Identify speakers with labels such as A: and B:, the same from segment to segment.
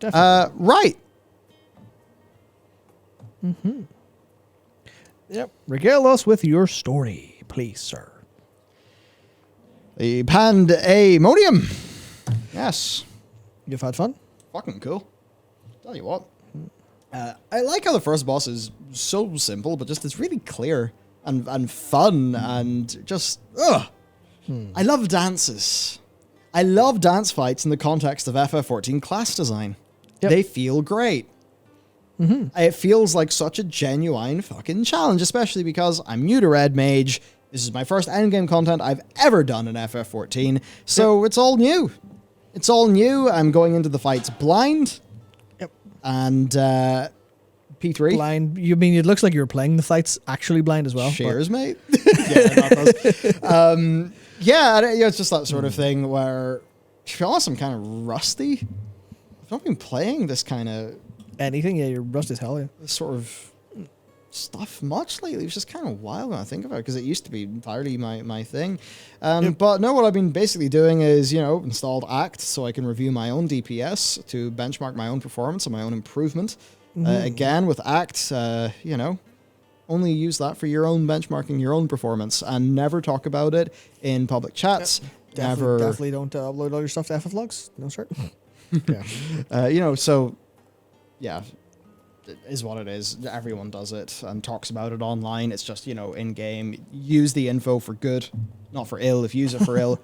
A: Definitely.
B: Right.
A: Yep. Regale us with your story, please, sir.
B: The Pandaemonium. Yes.
A: You've had fun?
B: Fucking cool. Tell you what. I like how the first boss is so simple, but just it's really clear and fun and just, ugh. I love dances. I love dance fights in the context of FF14 class design.
A: Yep.
B: They feel great. It feels like such a genuine fucking challenge, especially because I'm new to Red Mage. This is my first endgame content I've ever done in FF14, so it's all new. It's all new. I'm going into the fights blind.
A: Yep.
B: And P3.
A: Blind. You mean it looks like you're playing the fights actually blind as well?
B: Cheers, mate. Yeah, it's just that sort of thing where, to be honest, I'm kind of rusty. I've not been playing this kind of
A: Anything? Yeah, you're rusty as hell, yeah.
B: this sort of stuff much lately. It's just kind of wild when I think about it, because it used to be entirely my thing. But no, what I've been basically doing is, installed Act so I can review my own DPS to benchmark my own performance and my own improvement. Again, with Act, only use that for your own benchmarking, your own performance, and never talk about it in public chats.
A: Definitely don't upload all your stuff to FF Logs. No, sir.
B: Yeah. So, yeah, it is what it is. Everyone does it and talks about it online. It's just, in-game, use the info for good, not for ill. If you use it for ill,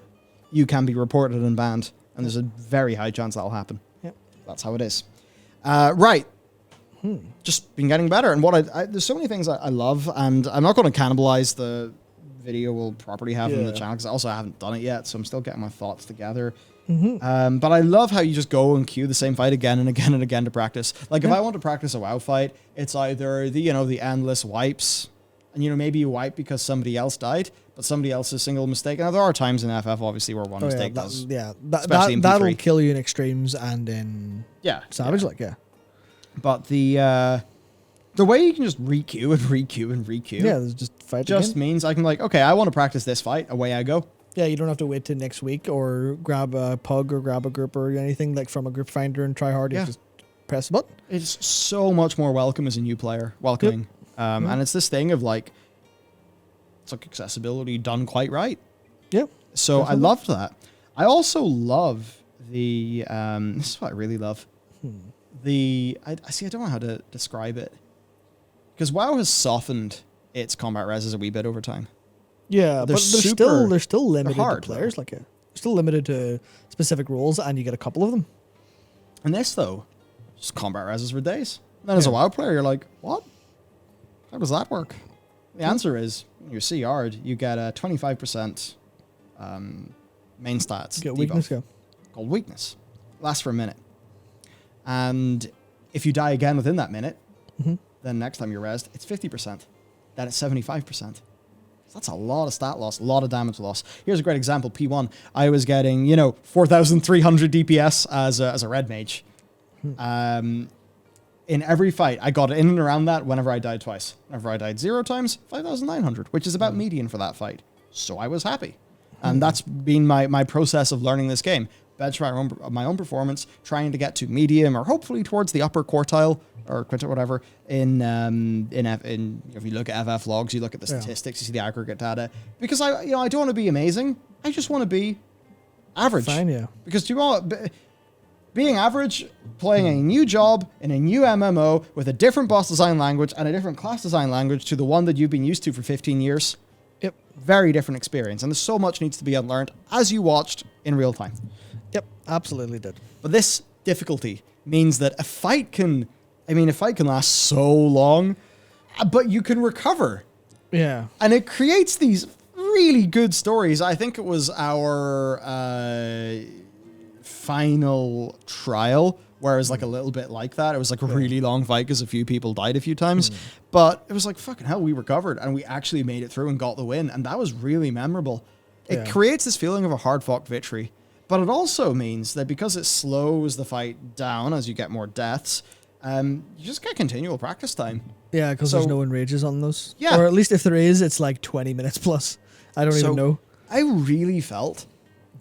B: you can be reported and banned, and there's a very high chance that'll happen.
A: Yep.
B: That's how it is. Right. Just been getting better. And there's so many things I love, and I'm not going to cannibalize the video we'll properly have on the channel, because I also haven't done it yet, so I'm still getting my thoughts together. But I love how you just go and queue the same fight again and again and again to practice. Like if I want to practice a WoW fight, it's either the endless wipes, and maybe you wipe because somebody else died, but somebody else's single mistake. Now there are times in FF obviously where one mistake does. Especially in P3.
A: That'll kill you in extremes and in Savage,
B: But the way you can just re-queue and re-queue and re-queue,
A: there's just fight
B: just
A: again.
B: means I can okay, I want to practice this fight. Away I go.
A: Yeah, you don't have to wait till next week or grab a pug or grab a group or anything like from a group finder and try hard. You just press the button.
B: It's so much more welcome as a new player. Welcoming. And it's this thing of it's like accessibility done quite right.
A: Yep.
B: So definitely. I loved that. I also love the, this is what I really love. I don't know how to describe it. Because WoW has softened its combat res a wee bit over time.
A: Yeah, but they're still limited
B: hard,
A: to players. They're still limited to specific roles, and you get a couple of them.
B: And this, though, just combat reses for days. And then as a WoW player, you're like, what? How does that work? The answer is, when you're CR'd, you get a 25% main stats
A: Get
B: debuff
A: weakness,
B: called weakness. Lasts for a minute. And if you die again within that minute, then next time you're rezzed, it's 50%. Then it's 75%. That's a lot of stat loss, a lot of damage loss. Here's a great example. P1, I was getting, 4,300 DPS as a Red Mage. In every fight, I got in and around that whenever I died twice. Whenever I died 0 times, 5,900, which is about median for that fight. So I was happy. And that's been my process of learning this game. Benchmark my own performance, trying to get to medium or hopefully towards the upper quartile or quintet, whatever. If you look at FF logs, you look at the statistics, you see the aggregate data. Because I don't want to be amazing. I just want to be average.
A: Fine, yeah.
B: Because being average, playing a new job in a new MMO with a different boss design language and a different class design language to the one that you've been used to for 15 years.
A: Yep.
B: Very different experience. And there's so much needs to be unlearned as you watched in real time.
A: Yep, absolutely did.
B: But this difficulty means that a fight can last so long, but you can recover.
A: Yeah.
B: And it creates these really good stories. I think it was our final trial, where it was a little bit like that. It was a really long fight because a few people died a few times. But it was fucking hell, we recovered and we actually made it through and got the win. And that was really memorable. It creates this feeling of a hard-fought victory. But it also means that because it slows the fight down as you get more deaths, you just get continual practice time.
A: Yeah, because there's no enrages on those.
B: Yeah.
A: Or at least if there is, it's 20 minutes plus. I don't even know.
B: I really felt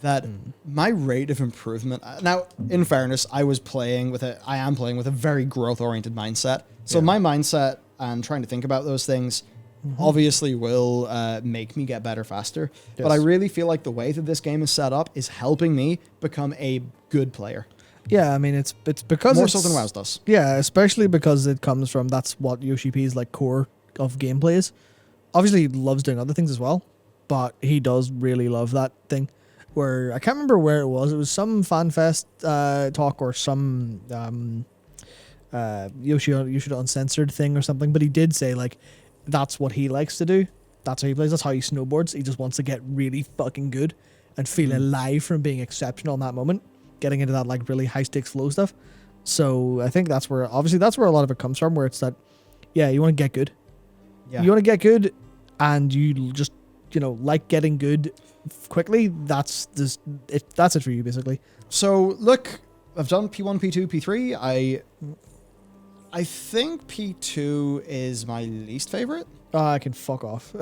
B: that my rate of improvement. Now, in fairness, I am playing with a very growth oriented mindset. So my mindset and trying to think about those things obviously will make me get better faster. Yes. But I really feel like the way that this game is set up is helping me become a good player.
A: Yeah, I mean, it's because
B: more so than WoW's does.
A: Yeah, especially because it comes from, that's what Yoshi P's like core of gameplay is. Obviously, he loves doing other things as well, but he does really love that thing. Where I can't remember where it was. It was some FanFest talk or some Yoshi Uncensored thing or something. But he did say like that's what he likes to do. That's how he plays. That's how he snowboards. He just wants to get really fucking good and feel alive from being exceptional in that moment, getting into that like really high stakes flow stuff. So I think that's where a lot of it comes from. Where it's that, yeah, you want to get good. Yeah. You want to get good, and you just like getting good quickly. That's it for you basically.
B: So look, I've done P1, P2, P3. I think P2 is my least favorite.
A: I can fuck off.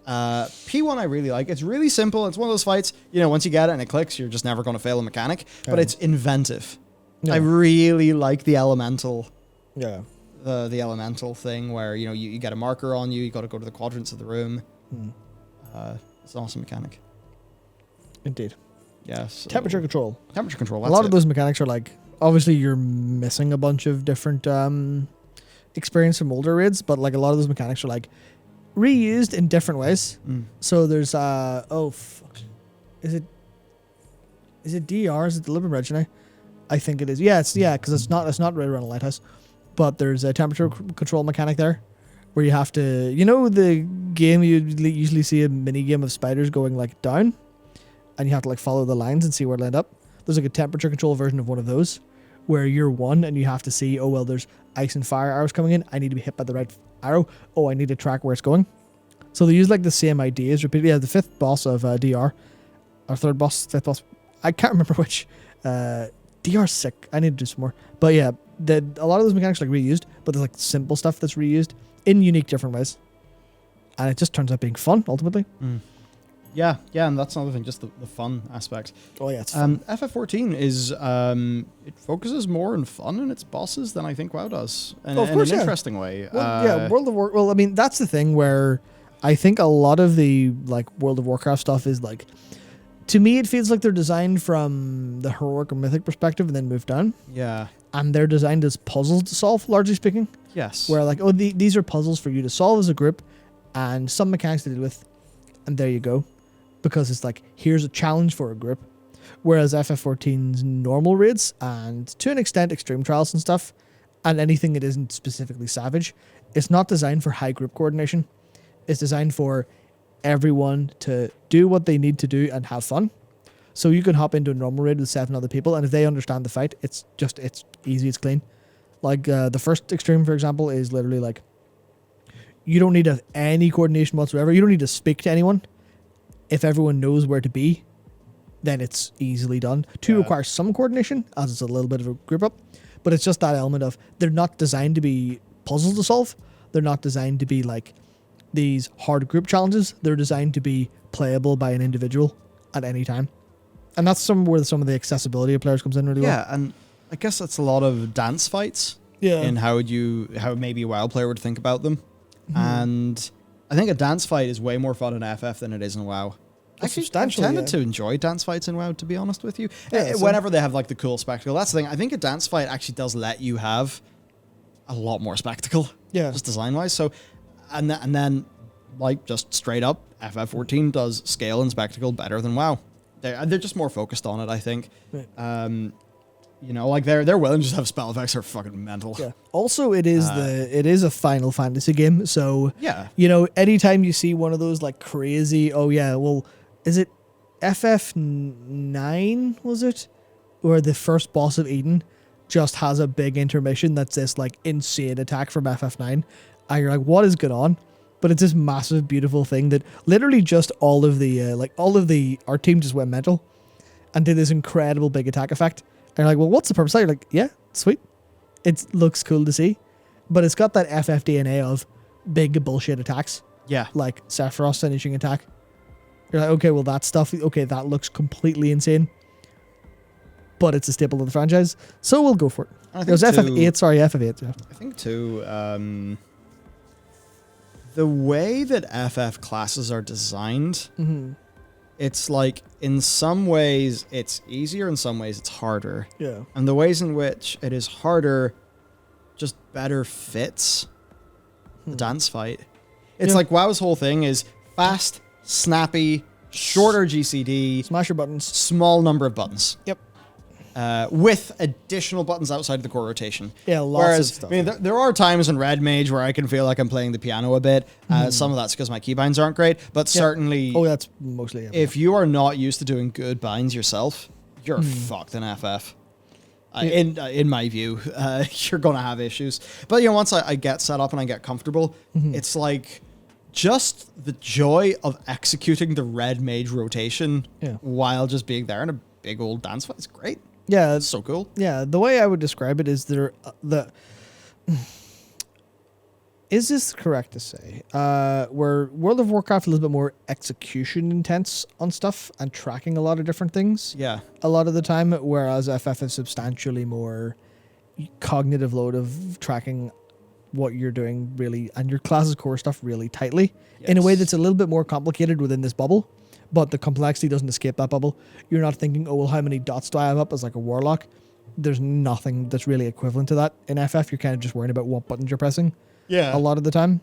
B: P1 I really like. It's really simple. It's one of those fights, once you get it and it clicks, you're just never going to fail a mechanic. But it's inventive. Yeah. I really like the elemental.
A: Yeah.
B: The elemental thing where you get a marker on you got to go to the quadrants of the room. It's an awesome mechanic.
A: Indeed.
B: Yes. Yeah, so
A: temperature control.
B: Temperature control.
A: A lot of those mechanics are like, obviously you're missing a bunch of different experience from older raids, but like a lot of those mechanics are like reused in different ways. So there's is it DR? Is it Deliberate Regina? I think it is. Yeah, because it's not right around a lighthouse. But there's a temperature control mechanic there where you have to, the game you usually see a mini game of spiders going like down, and you have to like follow the lines and see where it end up. There's like a temperature control version of one of those where you're one and you have to see, oh, well, there's ice and fire arrows coming in. I need to be hit by the right arrow. Oh, I need to track where it's going. So they use like the same ideas repeatedly. Yeah, the fifth boss of DR, or fifth boss, I can't remember which. DR's sick. I need to do some more. But yeah, a lot of those mechanics are like reused, but there's like simple stuff that's reused in unique different ways. And it just turns out being fun, ultimately.
B: Yeah, and that's another thing, just the fun aspect.
A: Oh yeah, it's fun.
B: FF14 is, it focuses more on fun in its bosses than I think WoW does. In an interesting way.
A: Well, World of Warcraft, well, I mean, that's the thing where I think a lot of the like World of Warcraft stuff is like, to me, it feels like they're designed from the heroic or mythic perspective and then moved down.
B: Yeah.
A: And they're designed as puzzles to solve, largely speaking.
B: Yes.
A: Where like, these are puzzles for you to solve as a group and some mechanics to deal with. And there you go. Because it's like, here's a challenge for a group. Whereas FF14's normal raids and to an extent extreme trials and stuff and anything that isn't specifically savage, it's not designed for high group coordination. It's designed for everyone to do what they need to do and have fun. So you can hop into a normal raid with 7 other people, and if they understand the fight, it's easy, it's clean. Like the first extreme, for example, is literally like, you don't need to have any coordination whatsoever. You don't need to speak to anyone. If everyone knows where to be, then it's easily done. 2 requires some coordination, as it's a little bit of a group up, but it's just that element of, they're not designed to be puzzles to solve. They're not designed to be like these hard group challenges. They're designed to be playable by an individual at any time. And that's where some of the accessibility of players comes in really well.
B: Yeah, and I guess that's a lot of dance fights.
A: Yeah.
B: In how maybe a WoW player would think about them. And I think a dance fight is way more fun in FF than it is in WoW. Actually, I've tended to enjoy dance fights in WoW, to be honest with you. Yeah, whenever they have like the cool spectacle. That's the thing. I think a dance fight actually does let you have a lot more spectacle.
A: Yeah.
B: Just design-wise. So, and then, like, just straight up, FF14 does scale and spectacle better than WoW. They're just more focused on it, I think. Right. Like they're willing to just have spell effects are fucking mental.
A: Yeah. Also, it is a Final Fantasy game, so
B: yeah.
A: Anytime you see one of those like crazy, is it FF9? Was it, where the first boss of Eden just has a big intermission that's this like insane attack from FF9, and you're like, what is going on? But it's this massive, beautiful thing that literally just all of our team just went mental and did this incredible big attack effect. And you're like, well, what's the purpose? You're like, yeah, sweet. It looks cool to see. But it's got that FF DNA of big bullshit attacks.
B: Yeah.
A: Like Sephiroth's finishing attack. You're like, okay, well, that stuff, okay, that looks completely insane, but it's a staple of the franchise, so we'll go for it. It was FF8, sorry, FF8. Yeah.
B: I think, too, the way that FF classes are designed, it's like, in some ways, it's easier, in some ways, it's harder.
A: Yeah.
B: And the ways in which it is harder just better fits the dance fight. It's like WoW's whole thing is fast, snappy, shorter GCD.
A: Smash your buttons.
B: Small number of buttons.
A: Yep.
B: With additional buttons outside of the core rotation.
A: Yeah, lots of stuff.
B: I mean, there are times in Red Mage where I can feel like I'm playing the piano a bit. Some of that's because my keybinds aren't great, but certainly...
A: Oh, that's mostly...
B: If you are not used to doing good binds yourself, you're fucked in FF. In my view, you're going to have issues. But, you know, once I get set up and I get comfortable, it's like just the joy of executing the Red Mage rotation while just being there in a big old dance fight. It's great.
A: Yeah.
B: It's so cool.
A: Yeah, the way I would describe it is is this correct to say? Where World of Warcraft a little bit more execution intense on stuff and tracking a lot of different things.
B: Yeah.
A: A lot of the time, whereas FF is substantially more cognitive load of tracking what you're doing really and your class's core stuff really tightly in a way that's a little bit more complicated within this bubble, but the complexity doesn't escape that bubble. You're not thinking, oh, well, how many dots do I have up as like a warlock? There's nothing that's really equivalent to that in FF. You're kind of just worrying about what buttons you're pressing.
B: Yeah.
A: A lot of the time.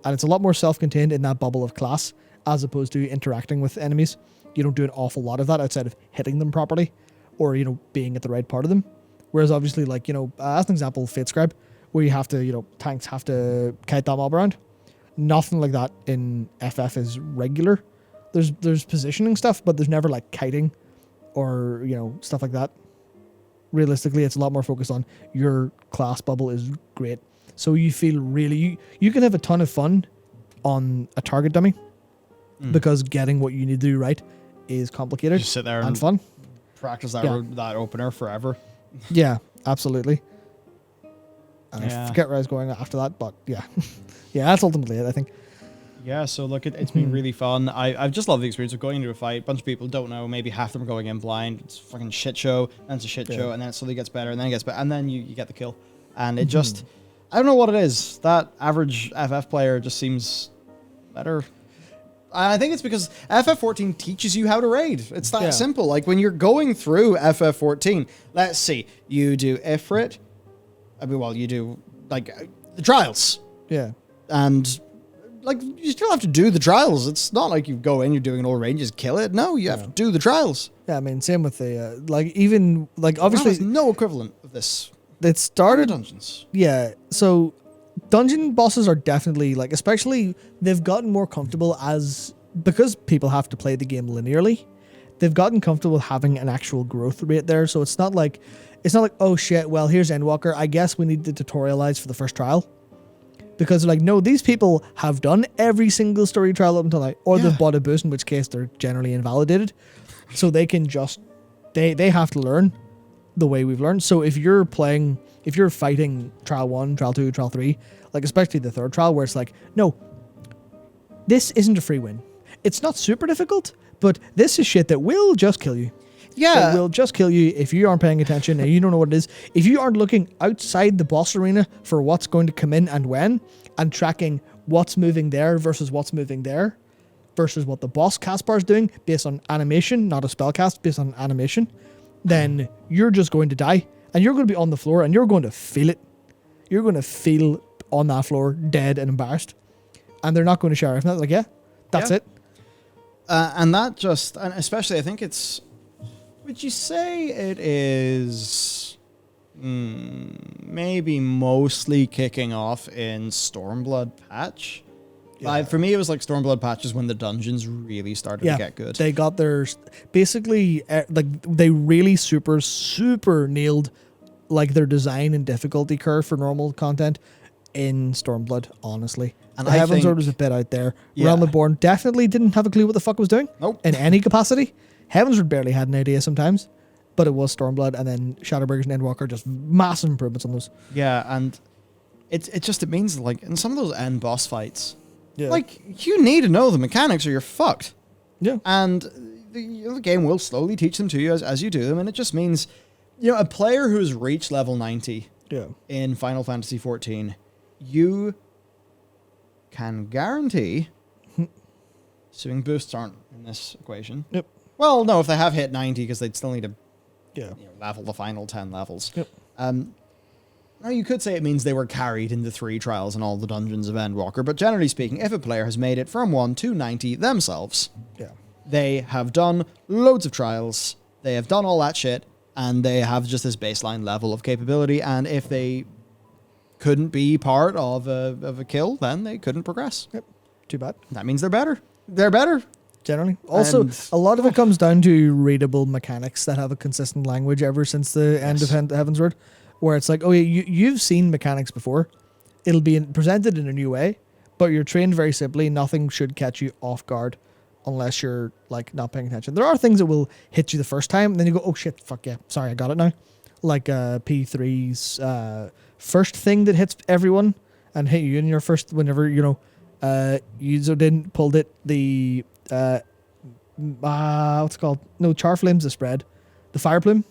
A: And it's a lot more self-contained in that bubble of class as opposed to interacting with enemies. You don't do an awful lot of that outside of hitting them properly or, you know, being at the right part of them. Whereas obviously, like, you know, as an example, Fate Scribe, where you have to, you know, tanks have to kite that mob around. Nothing like that in FF is regular. There's positioning stuff, but there's never like kiting or, you know, stuff like that. Realistically, it's a lot more focused on your class bubble is great. So you feel really, you can have a ton of fun on a target dummy because getting what you need to do right is complicated.
B: Just sit there
A: and fun.
B: Practice that that opener forever.
A: Yeah, absolutely. And I forget where I was going after that, but yeah. Yeah, that's ultimately it, I think.
B: Yeah, so look, it's been really fun. I've just loved the experience of going into a fight. A bunch of people don't know. Maybe half of them are going in blind. It's a fucking shit show. Then it's a shit show. And then it slowly gets better. And then it gets better. And then you get the kill. And it just... I don't know what it is. That average FF player just seems better. And I think it's because FF14 teaches you how to raid. It's that simple. Like, when you're going through FF14, let's see. You do Ifrit. I mean, well, you do, like, the trials.
A: Yeah.
B: And... like, you still have to do the trials. It's not like you go in, you're doing an all range, just kill it. No, you have to do the trials.
A: Yeah, I mean, same with the, like, even, like, obviously...
B: There's no equivalent of this.
A: It started...
B: dungeons.
A: Yeah, so dungeon bosses are definitely, like, especially, they've gotten more comfortable as... because people have to play the game linearly, they've gotten comfortable with having an actual growth rate there, so it's not like, oh shit, well, here's Endwalker, I guess we need to tutorialize for the first trial. Because they're like, no, these people have done every single story trial up until now. Or they've bought a boost, in which case they're generally invalidated. So they can just... They have to learn the way we've learned. So if you're fighting trial 1, trial 2, trial 3, like especially the third trial where it's like, no, this isn't a free win. It's not super difficult, but this is shit that will just kill you.
B: Yeah.
A: It will just kill you if you aren't paying attention and you don't know what it is. If you aren't looking outside the boss arena for what's going to come in and when, and tracking what's moving there versus what's moving there, versus what the boss cast bar is doing based on animation, not a spell cast, based on animation, then you're just going to die. And you're going to be on the floor and you're going to feel it. You're going to feel on that floor dead and embarrassed. And they're not going to share. If not, like, yeah, that's it.
B: And that just, and especially I think it's... Would you say it is maybe mostly kicking off in Stormblood patch? Yeah. For me, it was like Stormblood patch is when the dungeons really started to get good.
A: They got their... Basically, like, they really super nailed, like, their design and difficulty curve for normal content in Stormblood, honestly. And the Heaven's Sword was a bit out there. Realm Reborn definitely didn't have a clue what the fuck it was doing.
B: Nope.
A: In any capacity. Heaven's Sword barely had an idea sometimes, but it was Stormblood, and then Shadowbringers and Endwalker, just massive improvements on those.
B: Yeah, and it means, like, in some of those end boss fights, like, you need to know the mechanics or you're fucked.
A: Yeah.
B: And the game will slowly teach them to you as you do them, and it just means, a player who's reached level 90 in Final Fantasy XIV, you can guarantee swing boosts aren't in this equation.
A: Yep.
B: Well, no, if they have hit 90, because they'd still need to
A: Yeah.
B: level the final 10 levels.
A: Yep.
B: Now, you could say it means they were carried in the 3 trials and all the dungeons of Endwalker, but generally speaking, if a player has made it from 1 to 90 themselves, they have done loads of trials, they have done all that shit, and they have just this baseline level of capability, and if they couldn't be part of a kill, then they couldn't progress.
A: Yep. Too bad.
B: That means they're better. They're better.
A: Generally. Also, a lot of it comes down to readable mechanics that have a consistent language ever since the end of Heavensward, where it's like, oh yeah, you've seen mechanics before. It'll be presented in a new way, but you're trained very simply. Nothing should catch you off guard unless you're like not paying attention. There are things that will hit you the first time, and then you go, oh shit, fuck yeah, sorry, I got it now. Like P3's first thing that hits everyone and hit you in your first, whenever, you didn't pulled it, the what's it called? No, Char Flame's the spread. The Fire Plume,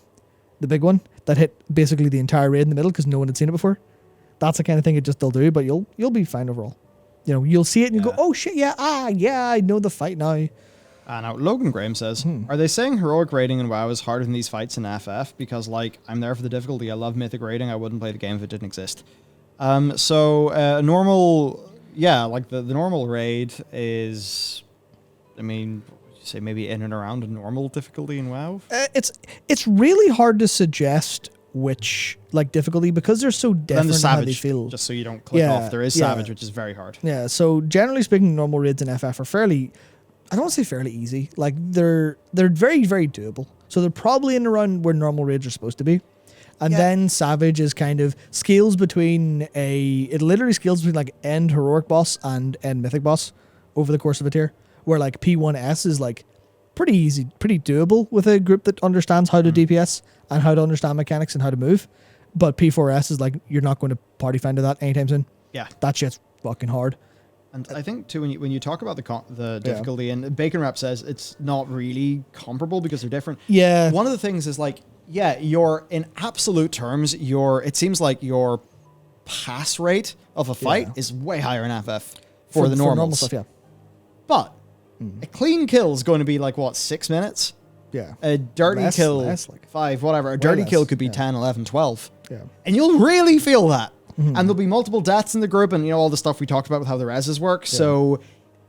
A: the big one, that hit basically the entire raid in the middle because no one had seen it before. That's the kind of thing they'll do, but you'll be fine overall. You'll see it and you go, oh shit, yeah, I know the fight now.
B: Now, Logan Graham says, are they saying heroic raiding in WoW is harder than these fights in FF? Because, I'm there for the difficulty. I love mythic raiding. I wouldn't play the game if it didn't exist. Normal, the normal raid is, say maybe in and around a normal difficulty in WoW?
A: It's really hard to suggest which difficulty because they're so different
B: the Savage,
A: how they feel.
B: Just so you don't click off. There is Savage, which is very hard.
A: Yeah, so generally speaking, normal raids in FF are fairly, I don't want to say fairly easy. They're very, very doable. So they're probably in around where normal raids are supposed to be. And then Savage is kind of scales between it literally scales between end heroic boss and end mythic boss over the course of a tier. Where P1S is pretty easy, pretty doable with a group that understands how to DPS and how to understand mechanics and how to move. But P4S is you're not going to party find that anytime soon.
B: Yeah.
A: That shit's fucking hard.
B: And I think too, when you talk about the difficulty, and Bacon Rap says it's not really comparable because they're different.
A: Yeah.
B: One of the things is you're in absolute terms, it seems like your pass rate of a fight is way higher in FF for the normal
A: stuff. Yeah.
B: But a clean kill is going to be 6 minutes?
A: Yeah.
B: A dirty kill, 5, whatever. A dirty kill could be 10, 11, 12.
A: Yeah.
B: And you'll really feel that. And there'll be multiple deaths in the group and, all the stuff we talked about with how the reses work. Yeah. So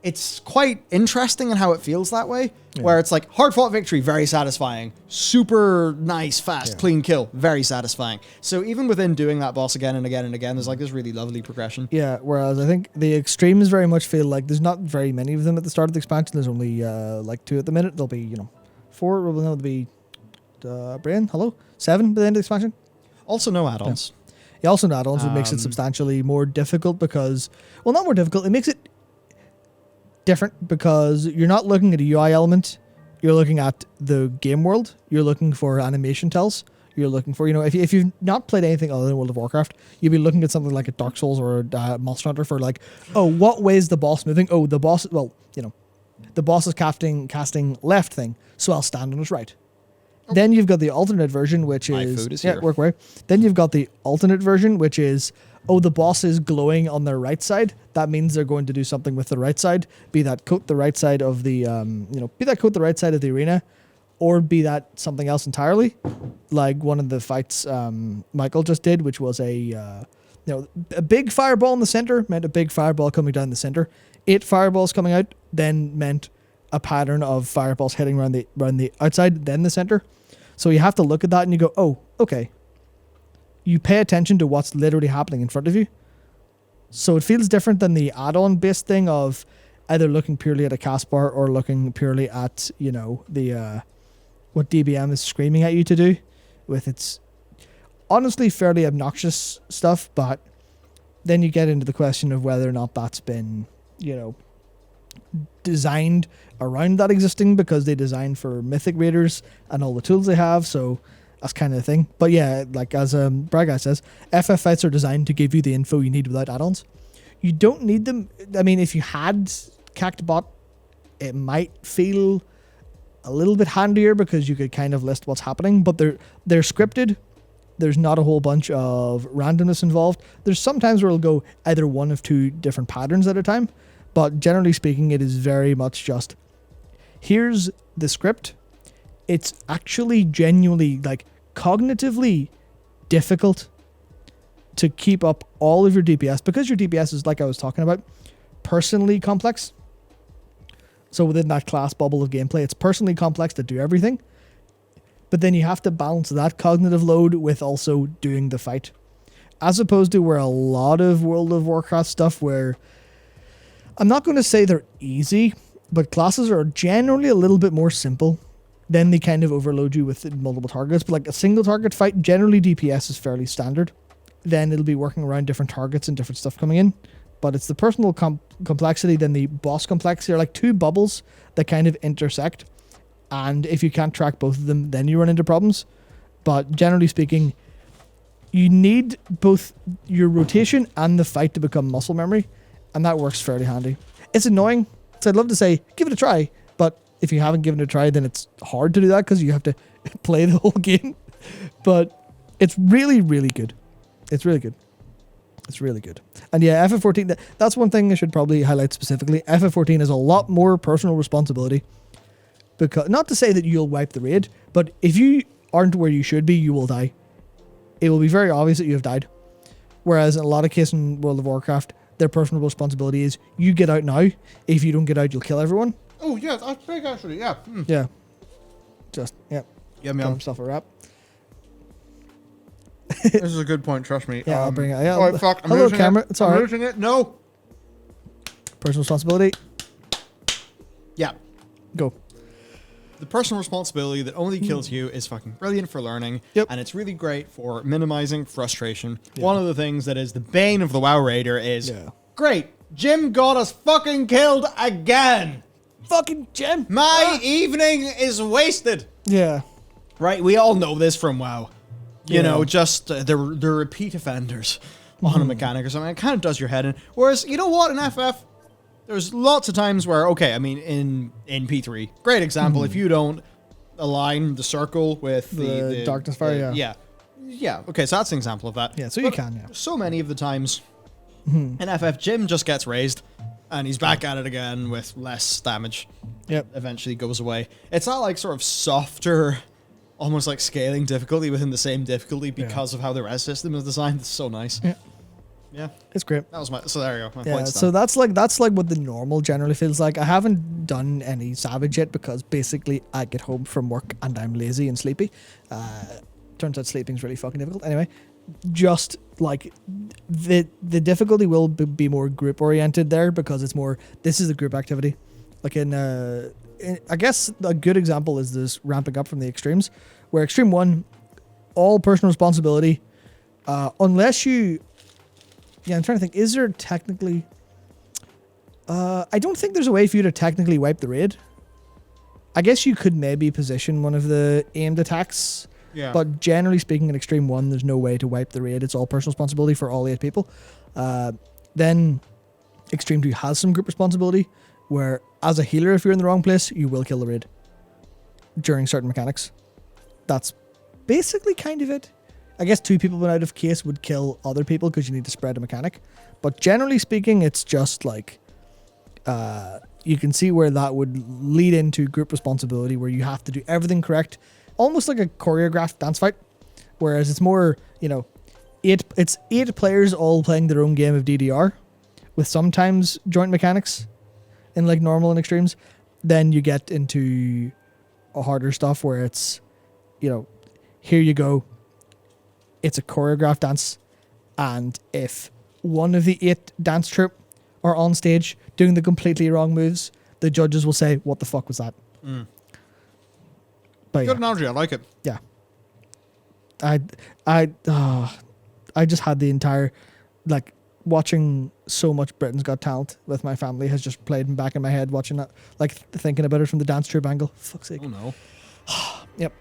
B: it's quite interesting in how it feels that way, where it's hard-fought victory, very satisfying. Super nice, fast, clean kill, very satisfying. So even within doing that boss again and again and again, there's this really lovely progression.
A: Yeah, whereas I think the extremes very much feel there's not very many of them at the start of the expansion. There's only 2 at the minute. There'll be, 4. There'll be, Brian, hello? 7 by the end of the expansion.
B: Also no add-ons.
A: Yeah, also no add-ons, which makes it substantially more difficult because, well, not more difficult, it makes it different because you're not looking at a UI element, you're looking at the game world, you're looking for animation tells, you're looking for, if you've not played anything other than World of Warcraft, you'd be looking at something like a Dark Souls or a Monster Hunter for what way is the boss moving? Oh, the boss, the boss is casting left thing, so I'll stand on his right. Then you've got the alternate version, which
B: My
A: is...
B: food is here.
A: Work away. Then you've got the alternate version, which is, the boss is glowing on their right side. That means they're going to do something with the right side. Be that coat the right side of the, arena, or be that something else entirely. Like one of the fights Michael just did, which was a big fireball in the center meant a big fireball coming down the center. 8 fireballs coming out then meant a pattern of fireballs hitting around the outside, then the center. So you have to look at that and you go, oh, okay. You pay attention to what's literally happening in front of you. So it feels different than the add-on based thing of either looking purely at a cast bar or looking purely at, the what DBM is screaming at you to do with its honestly fairly obnoxious stuff. But then you get into the question of whether or not that's been, designed around that existing because they designed for mythic raiders and all the tools they have, so that's kind of the thing. But yeah, as Brad Guy says, FF fights are designed to give you the info you need without add-ons. You don't need them. I mean, if you had CACT bot it might feel a little bit handier because you could kind of list what's happening, but they're scripted. There's not a whole bunch of randomness involved. There's sometimes where it'll go either one of two different patterns at a time, but generally speaking, it is very much just, here's the script. It's actually genuinely, like, cognitively difficult to keep up all of your DPS because your DPS is, like I was talking about, personally complex. So within that class bubble of gameplay, it's personally complex to do everything. But then you have to balance that cognitive load with also doing the fight. As opposed to where a lot of World of Warcraft stuff where, I'm not going to say they're easy, but classes are generally a little bit more simple. Then they kind of overload you with multiple targets. But like a single target fight, generally DPS is fairly standard. Then it'll be working around different targets and different stuff coming in. But it's the personal complexity, then the boss complexity are like two bubbles that kind of intersect. And if you can't track both of them, then you run into problems. But generally speaking, you need both your rotation and the fight to become muscle memory. And that works fairly handy. It's annoying. So I'd love to say, give it a try. But if you haven't given it a try, then it's hard to do that because you have to play the whole game. But it's really, really good. It's really good. It's really good. And yeah, FF14, that's one thing I should probably highlight specifically. FF14 is a lot more personal responsibility. Because, not to say that you'll wipe the raid, but if you aren't where you should be, you will die. It will be very obvious that you have died. Whereas in a lot of cases in World of Warcraft, their personal responsibility is, you get out now. If you don't get out, you'll kill everyone.
B: Oh, yeah, that's big, actually, yeah.
A: Yeah. Just, yeah.
B: Yeah,
A: Got himself a wrap.
B: This is a good point, trust me.
A: Yeah, I'll bring it. Yeah,
B: oh, fuck, I'm
A: hello,
B: losing
A: camera.
B: it.
A: It's all right.
B: I'm losing it. No.
A: Personal responsibility.
B: Yeah.
A: Go.
B: The personal responsibility that only kills you is fucking brilliant for learning.
A: Yep.
B: And it's really great for minimizing frustration.
A: Yeah.
B: One of the things that is the bane of the WoW Raider is, great, Jim got us fucking killed again.
A: Fucking Jim.
B: My evening is wasted.
A: Yeah.
B: Right, we all know this from WoW. You know, just the repeat offenders on a mechanic or something. It kind of does your head in. Whereas, you know what, in FF, there's lots of times where, okay, I mean, in P3, great example, if you don't align the circle with the
A: darkness fire,
B: Yeah, okay, so that's an example of that.
A: Yeah, so you can, yeah.
B: So many of the times in FF, Jim just gets raised, and he's back at it again with less damage.
A: Yep.
B: Eventually goes away. It's not like sort of softer, almost like scaling difficulty within the same difficulty because of how the res system is designed. It's so nice.
A: Yeah.
B: Yeah.
A: It's great.
B: That was my, so there you go. My
A: Yeah,
B: point's
A: so
B: done.
A: that's like what the normal generally feels like. I haven't done any Savage yet because basically I get home from work and I'm lazy and sleepy. Turns out sleeping's really fucking difficult. Anyway, just like the difficulty will be more group oriented there because it's more, this is a group activity. Like in I guess a good example is this ramping up from the extremes, where extreme 1, all personal responsibility, unless you, I'm trying to think, is there technically, I don't think there's a way for you to technically wipe the raid. I guess you could maybe position one of the aimed attacks, but generally speaking in extreme 1, there's no way to wipe the raid. It's all personal responsibility for all 8 people. Then extreme 2 has some group responsibility, where as a healer, if you're in the wrong place, you will kill the raid during certain mechanics. That's basically kind of it. I guess 2 people out of case would kill other people because you need to spread a mechanic. But generally speaking, it's just like, you can see where that would lead into group responsibility, where you have to do everything correct, almost like a choreographed dance fight. Whereas it's more, it's 8 players all playing their own game of DDR, with sometimes joint mechanics in like normal and extremes. Then you get into a harder stuff where it's, here you go. It's a choreographed dance. And if one of the 8 dance troupe are on stage doing the completely wrong moves, the judges will say, what the fuck was that? But
B: Good analogy, I like it.
A: Yeah. I just had the entire, like, watching so much Britain's Got Talent with my family has just played back in my head, watching that, like, thinking about it from the dance troupe angle. Fuck's sake.
B: Oh no.
A: Yep.